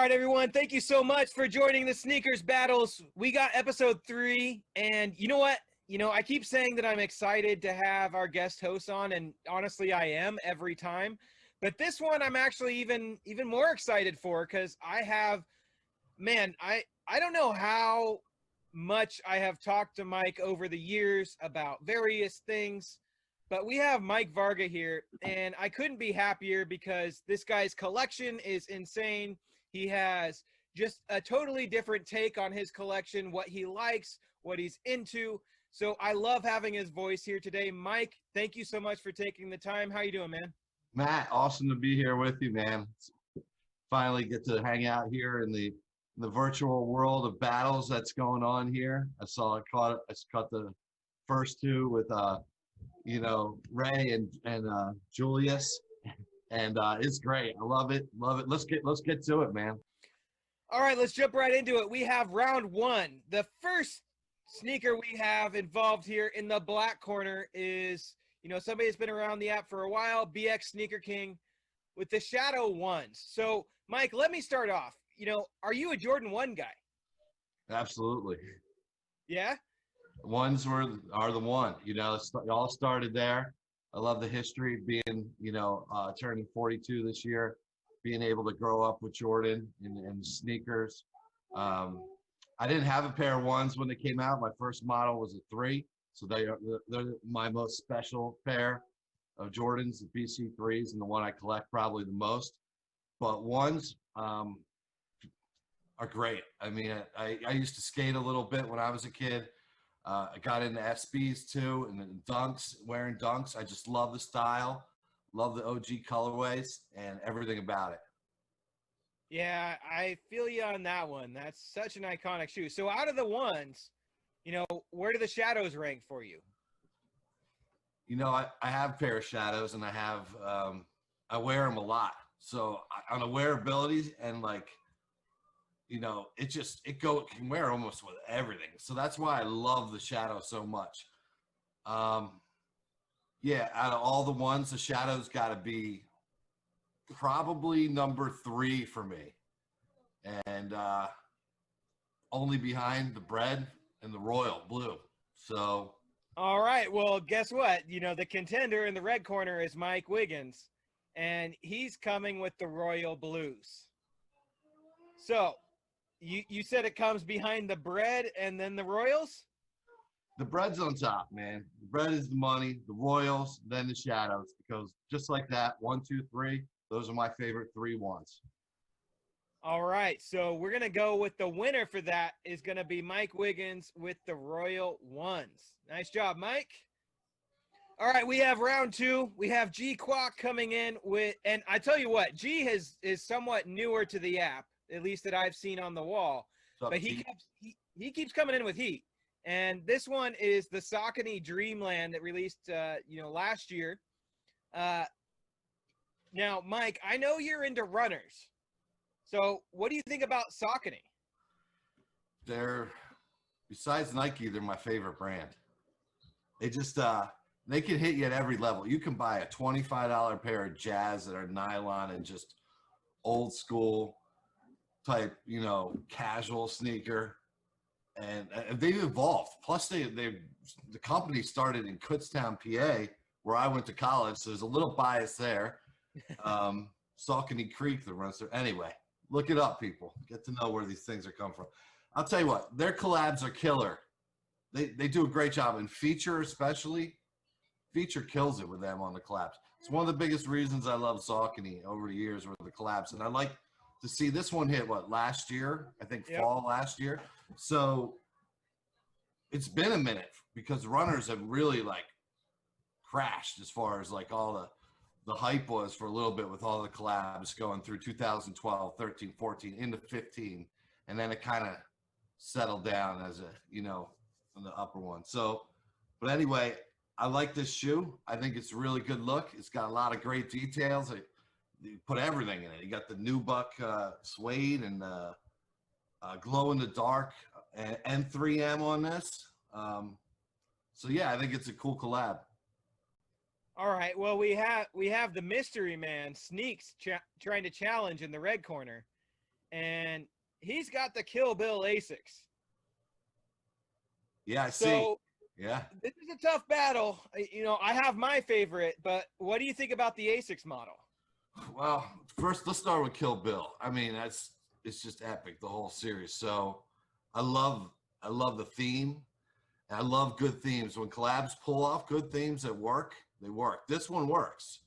right, everyone. Thank you so much for joining the Sneakers Battles. We got episode 3, and you know what? I keep saying that I'm excited to have our guest hosts on, and honestly, I am every time. But this one, I'm actually even more excited for because I don't know how much I have talked to Mike over the years about various things, but we have Mike Varga here, and I couldn't be happier because this guy's collection is insane. He has just a totally different take on his collection, what he likes, what he's into. So I love having his voice here today. Mike, thank you so much for taking the time. How you doing, man? Matt, awesome to be here with you, man. Finally get to hang out here in the virtual world of battles that's going on here. I caught the first two with Ray and Julius, and it's great. I love it. Let's get to it, man. All right, let's jump right into it. We have round 1. The first sneaker we have involved here in the black corner is somebody that's been around the app for a while, BX Sneaker King, with the Shadow 1s. So, Mike, let me start off. Are you a Jordan 1 guy? Absolutely. Yeah? Ones are the one. It all started there. I love the history being, turning 42 this year, being able to grow up with Jordan and sneakers. I didn't have a pair of ones when they came out. My first model was a 3. So they're my most special pair of Jordans, the BC3s, and the one I collect probably the most. But ones are great. I mean, I used to skate a little bit when I was a kid. I got into SBs too, and then dunks, wearing dunks. I just love the style, love the OG colorways, and everything about it. Yeah, I feel you on that one. That's such an iconic shoe. So out of the ones, where do the Shadows rank for you? I have a pair of Shadows, and I wear them a lot. So on the wearability and it can wear almost with everything. So that's why I love the Shadow so much. Yeah, out of all the ones, the Shadow's got to be probably number 3 for me. And only behind the Bread and the Royal Blue. So. All right. Well, guess what? The contender in the red corner is Mike Wiggins, and he's coming with the Royal Blues. So you said it comes behind the Bread and then the Royals? The Bread's on top, man. The Bread is the money, the Royals, then the Shadows. Because just like that, 1, 2, 3, those are my favorite 3 ones. All right, so we're going to go with the winner for that is going to be Mike Wiggins with the Royal Ones. Nice job, Mike. All right, we have round 2. We have G Quack coming in with, and I tell you what, G is somewhat newer to the app, at least that I've seen on the wall. But he keeps coming in with heat. And this one is the Saucony Dreamland that released, last year. Now, Mike, I know you're into runners. So what do you think about Saucony? Besides Nike, they're my favorite brand. They just, they can hit you at every level. You can buy a $25 pair of Jazz that are nylon and just old school type, casual sneaker. And they've evolved. Plus, the company started in Kutztown, PA, where I went to college. So there's a little bias there. Saucony Creek that runs there. Anyway, look it up, people. Get to know where these things are coming from. I'll tell you what, their collabs are killer. They do a great job. And Feature especially, Feature kills it with them on the collabs. It's one of the biggest reasons I love Saucony over the years were the collabs. And I like to see this one hit, last year? I think fall last year. So it's been a minute because runners have really crashed as far as all the hype was for a little bit with all the collabs going through 2012, 13, 14 into 15. And then it kind of settled down as in the upper one. So, but anyway, I like this shoe. I think it's a really good look. It's got a lot of great details. You put everything in it. You got the nubuck suede and glow in the dark and 3M on this. So yeah, I think it's a cool collab. All right. Well, we have the mystery man Sneaks trying to challenge in the red corner, and he's got the Kill Bill Asics. Yeah, I see. So Yeah. this is a tough battle. You know, I have my favorite, but what do you think about the Asics model? Well, first let's start with Kill Bill. I mean, it's just epic, the whole series. So I love the theme. And I love good themes. When collabs pull off good themes that work, they work. This one works.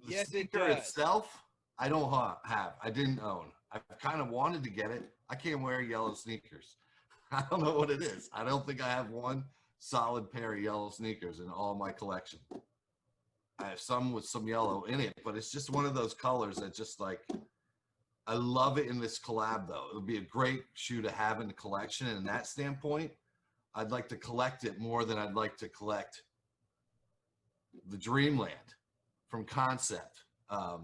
The Yes, it sneaker does. itself, I don't have. I didn't own. I kind of wanted to get it. I can't wear yellow sneakers. I don't know what it is. I don't think I have one solid pair of yellow sneakers in all my collection. I have some with some yellow in it, but it's just one of those colors that just like, I love it in this collab though. It would be a great shoe to have in the collection. And in that standpoint, I'd like to collect it more than I'd like to collect the Dreamland from Concept.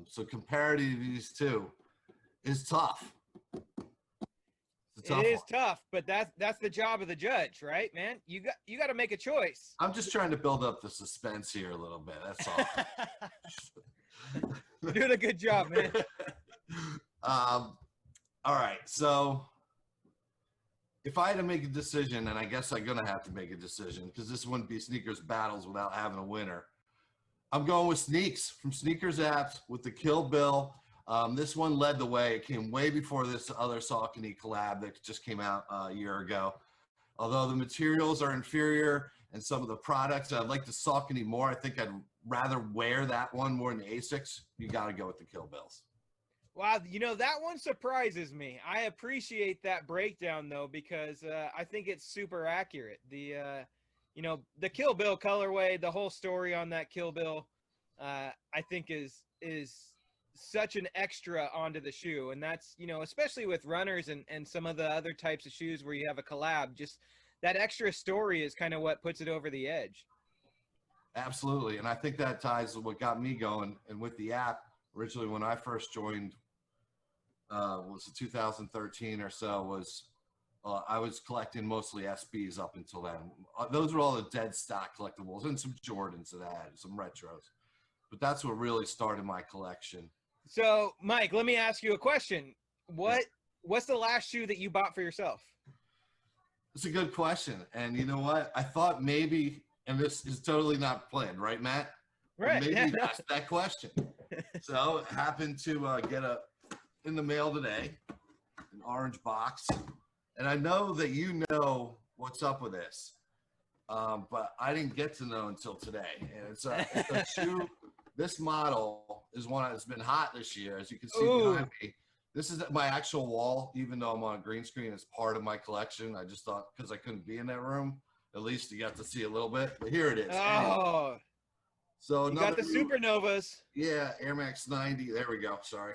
So comparative to these two is tough. It is tough, but that's the job of the judge, right, man? You got to make a choice. I'm just trying to build up the suspense here a little bit. That's all. You're doing a good job, man. All right. So if I had to make a decision, and I guess I'm going to have to make a decision because this wouldn't be Sneakers Battles without having a winner. I'm going with Sneaks from Sneakers Apps with the Kill Bill. This one led the way. It came way before this other Saucony collab that just came out a year ago. Although the materials are inferior and some of the products, I'd like the Saucony more. I think I'd rather wear that one more than the Asics. You got to go with the Kill Bills. Wow, you know, that one surprises me. I appreciate that breakdown, though, because I think it's super accurate. You know, the Kill Bill colorway, the whole story on that Kill Bill, I think is such an extra onto the shoe. And that's, you know, especially with runners and some of the other types of shoes where you have a collab, just that extra story is kind of what puts it over the edge. Absolutely. And I think that ties to what got me going. And with the app, originally when I first joined, was it 2013 or so, was I was collecting mostly SBs up until then. Those were all the dead stock collectibles and some Jordans that I had, some retros. But that's what really started my collection. So, Mike, let me ask you a question. What's the last shoe that you bought for yourself? It's a good question. And you know what? I thought maybe, and this is totally not planned, right, Matt? Right. Maybe you asked that question. So it happened to get in the mail today, an orange box. And I know that you know what's up with this, but I didn't get to know until today. And it's a shoe. This model is one that's been hot this year, as you can see behind me. This is my actual wall, even though I'm on a green screen. It's part of my collection. I just thought because I couldn't be in that room, at least you got to see a little bit. But here it is. Oh, so you got the Supernovas. Yeah, Air Max 90. There we go. Sorry.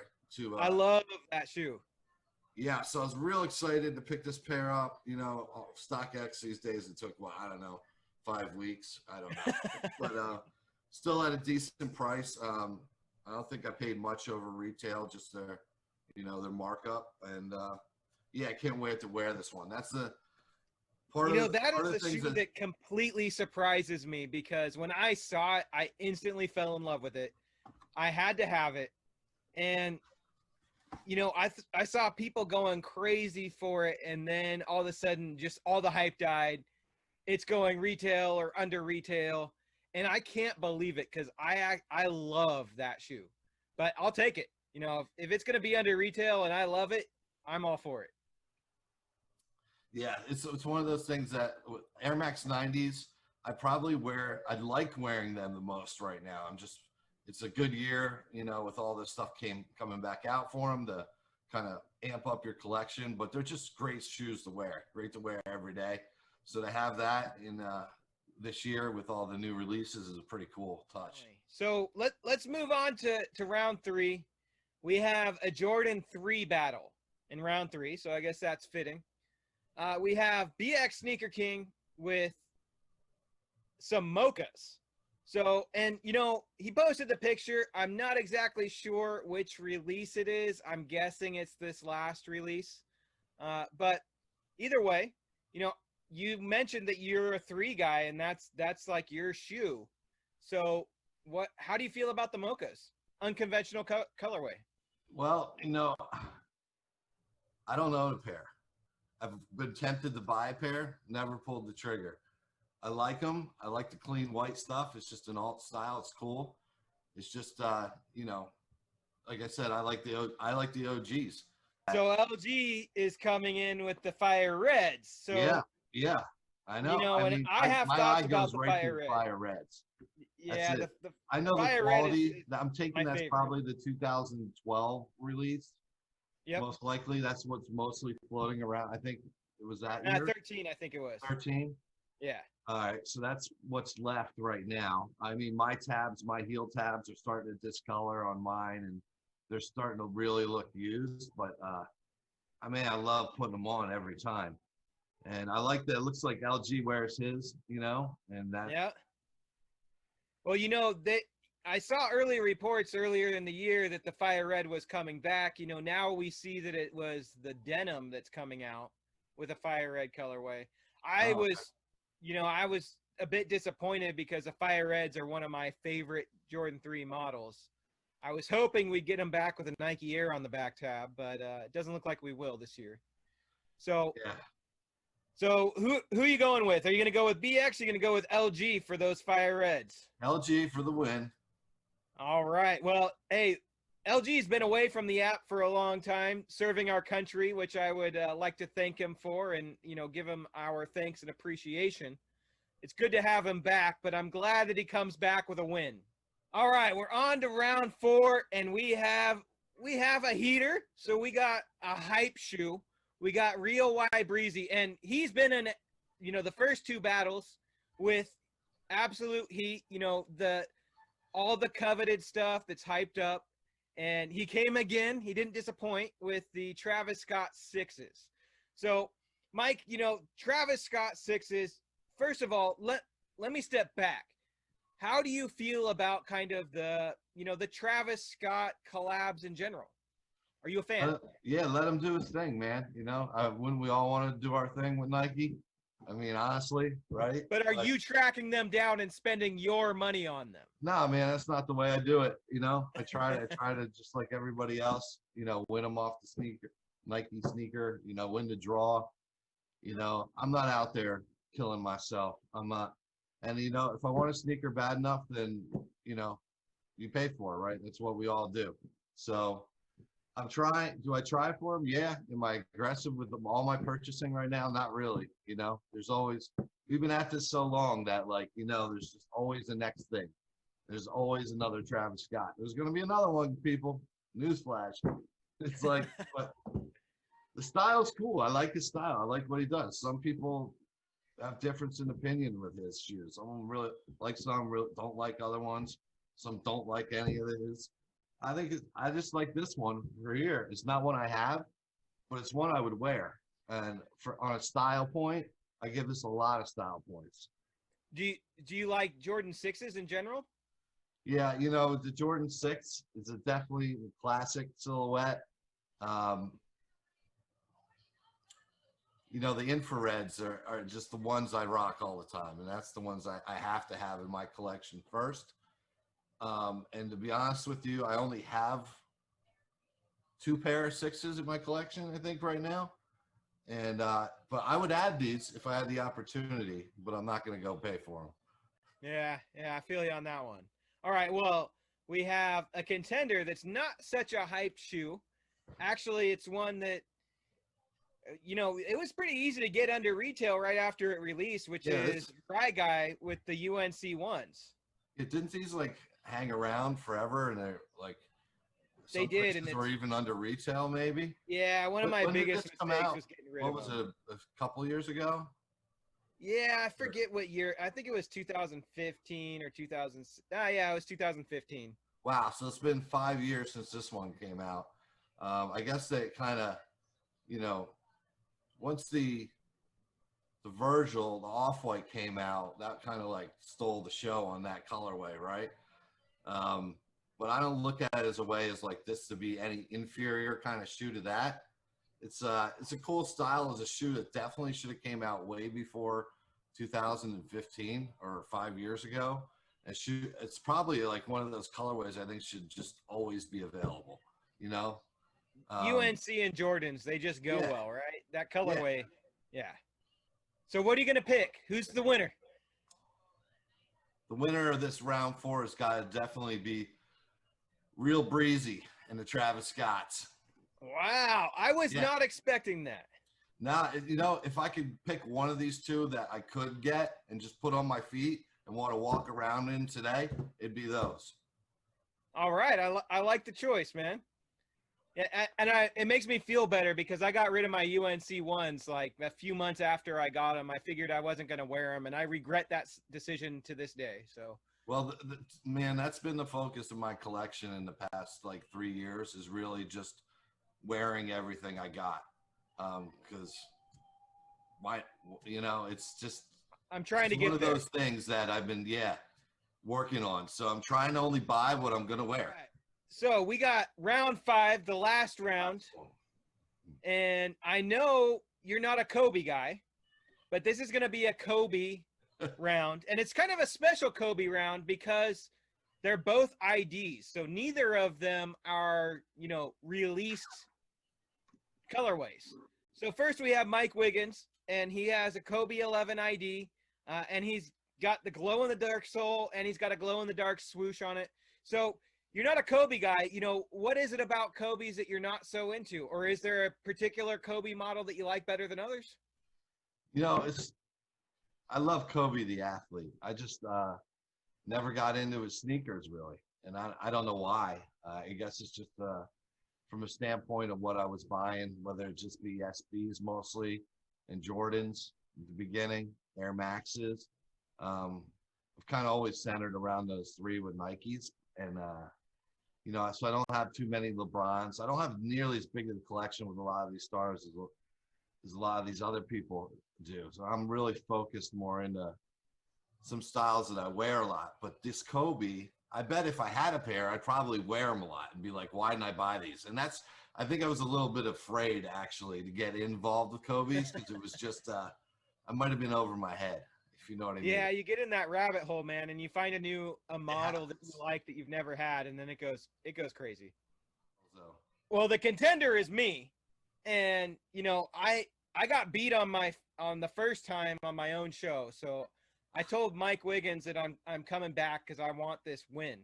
I love that shoe. Yeah, so I was real excited to pick this pair up. You know, StockX these days, it took, I don't know, 5 weeks. I don't know. But still at a decent price. I don't think I paid much over retail, just their markup. And, yeah, I can't wait to wear this one. That's the part of the that is a shoe that completely surprises me because when I saw it, I instantly fell in love with it. I had to have it. And you know, I saw people going crazy for it, and then all of a sudden, just all the hype died. It's going retail or under retail, and I can't believe it because I love that shoe. But I'll take it. You know, if it's going to be under retail and I love it, I'm all for it. Yeah, it's one of those things that Air Max 90s, I'd like wearing them the most right now. It's a good year, you know, with all this stuff coming back out for them to kind of amp up your collection. But they're just great shoes to wear, great to wear every day. So to have that in this year with all the new releases is a pretty cool touch. So let's move on to round 3. We have a Jordan 3 battle in round 3, so I guess that's fitting. We have BX Sneaker King with some mochas. So, and, you know, he posted the picture. I'm not exactly sure which release it is. I'm guessing it's this last release. But either way, you know, you mentioned that you're a 3 guy, and that's like your shoe. So how do you feel about the mochas? Unconventional colorway. Well, you know, I don't own a pair. I've been tempted to buy a pair, never pulled the trigger. I like them. I like the clean white stuff. It's just an alt style. It's cool. It's just, you know, like I said, I like the OGs. So LG is coming in with the fire reds. So Yeah, I know. you know, I and mean, I have my thoughts eye about goes the right to fire the red. fire reds. Yeah, That's it. the I know the fire quality. red is I'm taking my that's favorite. probably the 2012 release. Yep. Most likely, that's what's mostly floating around. I think it was that year. 13, I think it was. 13. Yeah. All right, so that's what's left right now. I mean, my heel tabs are starting to discolor on mine, and they're starting to really look used. But I mean, I love putting them on every time, and I like that. It looks like LG wears his, you know, and that. Yeah. Well, you know, I saw early reports earlier in the year that the fire red was coming back. You know, now we see that it was the denim that's coming out with a fire red colorway. I was a bit disappointed because the fire reds are one of my favorite Jordan 3 models. I was hoping we'd get them back with a Nike Air on the back tab, but it doesn't look like we will this year. So Yeah. So who are you going with? Are you going to go with BX? Or are you going to go with LG for those fire reds? LG for the win. All right. Well, hey, LG's been away from the app for a long time, serving our country, which I would like to thank him for, and give him our thanks and appreciation. It's good to have him back, but I'm glad that he comes back with a win. All right, we're on to round 4, and we have a heater. So we got a hype shoe. We got Real Y Breezy, and he's been in, the first 2 battles with absolute heat. All the coveted stuff that's hyped up, and he came again. He didn't disappoint with the Travis Scott 6s. So, Mike, Travis Scott 6s. First of all, let me step back. How do you feel about kind of the Travis Scott collabs in general? Are you a fan? Yeah, let him do his thing, man. Wouldn't we all want to do our thing with Nike? I mean, honestly, right? But are you tracking them down and spending your money on them? No, man, that's not the way I do it. I try to just like everybody else, win them off the Nike sneaker, win the draw. I'm not out there killing myself. I'm not. And if I want a sneaker bad enough, then you pay for it, right? That's what we all do. So I'm trying. Do I try for them? Yeah. Am I aggressive with all my purchasing right now? Not really. There's always, we've been at this so long that there's just always the next thing. There's always another Travis Scott. There's going to be another one, people. Newsflash. It's like, but the style's cool. I like his style. I like what he does. Some people have difference in opinion with his shoes. Some really like, some really don't like other ones. Some don't like any of his. I just like this one for here. It's not one I have, but it's one I would wear. And on a style point, I give this a lot of style points. Do you like Jordan 6s in general? Yeah, the Jordan 6 is definitely a classic silhouette. The infrareds are just the ones I rock all the time, and that's the ones I have to have in my collection first. And to be honest with you, I only have 2 pair of 6s in my collection, I think, right now. And but I would add these if I had the opportunity, but I'm not going to go pay for them. Yeah, I feel you on that one. All right, well, we have a contender that's not such a hype shoe. Actually, it's one that, it was pretty easy to get under retail right after it released, which is Varga with the UNC ones. Didn't these hang around forever, and they're they did, and or even under retail, maybe. Yeah, one of my biggest mistakes was getting rid of them. What was it? A couple years ago? Yeah, I forget what year. I think it was 2015 or 2000. Yeah, it was 2015. Wow, so it's been 5 years since this one came out. I guess they kind of, once the Virgil, the Off-White came out, that kind of stole the show on that colorway, right? But I don't look at it as a way as this to be any inferior kind of shoe to that. It's a cool style as a shoe that definitely should have came out way before 2015 or 5 years ago. And it's probably one of those colorways I think should just always be available. UNC and Jordans, they just go Yeah. well, right? That colorway, yeah. So what are you going to pick? Who's the winner? The winner of this round 4 has got to definitely be Real Breezy and the Travis Scotts. Wow, I was not expecting that. Now, you know, if I could pick one of these two that I could get and just put on my feet and want to walk around in today, it'd be those. All right, I like the choice, man. Yeah, and it makes me feel better because I got rid of my UNC ones like a few months after I got them. I figured I wasn't going to wear them, and I regret that decision to this day. So, well, man, that's been the focus of my collection in the past like 3 years, is really just wearing everything I got. Because it's just, I'm trying to get one of those things that I've been working on. So I'm trying to only buy what I'm going to wear. Right. So we got round 5, the last round, and I know you're not a Kobe guy, but this is going to be a Kobe round, and it's kind of a special Kobe round because they're both IDs. So neither of them are, released colorways. So first we have Mike Wiggins, and he has a Kobe 11 ID, and he's got the glow-in-the-dark sole, and he's got a glow-in-the-dark swoosh on it. So you're not a Kobe guy. What is it about Kobe's that you're not so into? Or is there a particular Kobe model that you like better than others? I love Kobe the athlete. I just never got into his sneakers really. And I don't know why. I guess it's just from a standpoint of what I was buying, whether it just be SBs mostly and Jordans at the beginning, Air Maxes. I've kind of always centered around those 3 with Nikes. And, so I don't have too many LeBrons. I don't have nearly as big of a collection with a lot of these stars as a lot of these other people do. So I'm really focused more into some styles that I wear a lot. But this Kobe, I bet if I had a pair, I'd probably wear them a lot and be like, why didn't I buy these? And I think I was a little bit afraid actually to get involved with Kobe's because it was just, I might have been over my head. If you know what I mean. Yeah, you get in that rabbit hole, man, and you find a model that you like that you've never had, and then it goes crazy. So, well, the contender is me, and I got beat on the first time on my own show, so I told Mike Wiggins that I'm coming back because I want this win.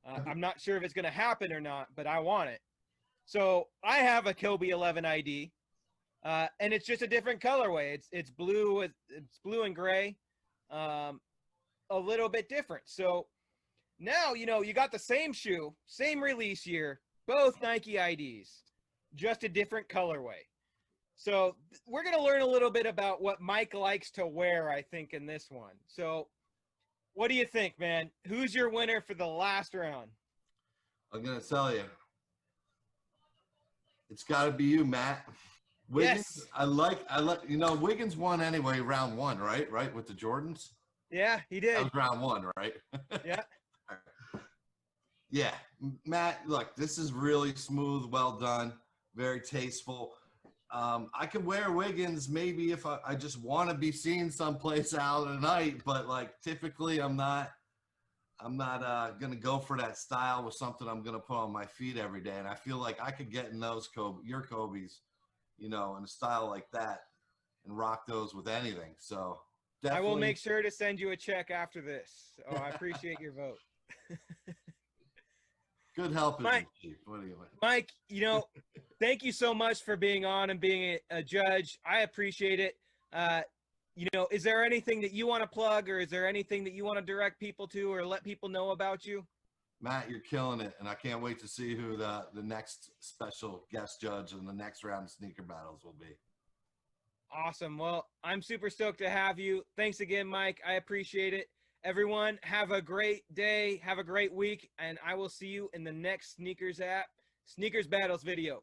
I'm not sure if it's going to happen or not, but I want it. So I have a Kobe 11 ID, and it's just a different colorway. It's blue and gray. A little bit different. So now, you got the same shoe, same release year, both Nike IDs, just a different colorway. So we're going to learn a little bit about what Mike likes to wear, I think, in this one. So what do you think, man? Who's your winner for the last round? I'm going to tell you, it's got to be you, Matt. Wiggins, yes. I like, Wiggins won anyway, round 1, right? With the Jordans. Yeah, he did. That was round 1, right? Yeah. Yeah, Matt, look, this is really smooth, well done, very tasteful. I could wear Wiggins maybe if I just want to be seen someplace out at night, but like typically I'm not going to go for that style with something I'm going to put on my feet every day. And I feel like I could get in those your Kobe's, in a style like that and rock those with anything. So definitely. I will make sure to send you a check after this. Oh, I appreciate your vote. Good help. Mike, what do you like? Mike, thank you so much for being on and being a judge. I appreciate it. Is there anything that you want to plug, or is there anything that you want to direct people to or let people know about you? Matt, you're killing it, and I can't wait to see who the next special guest judge in the next round of sneaker battles will be. Awesome. Well, I'm super stoked to have you. Thanks again, Mike. I appreciate it. Everyone, have a great day. Have a great week, and I will see you in the next Sneakers Battles video.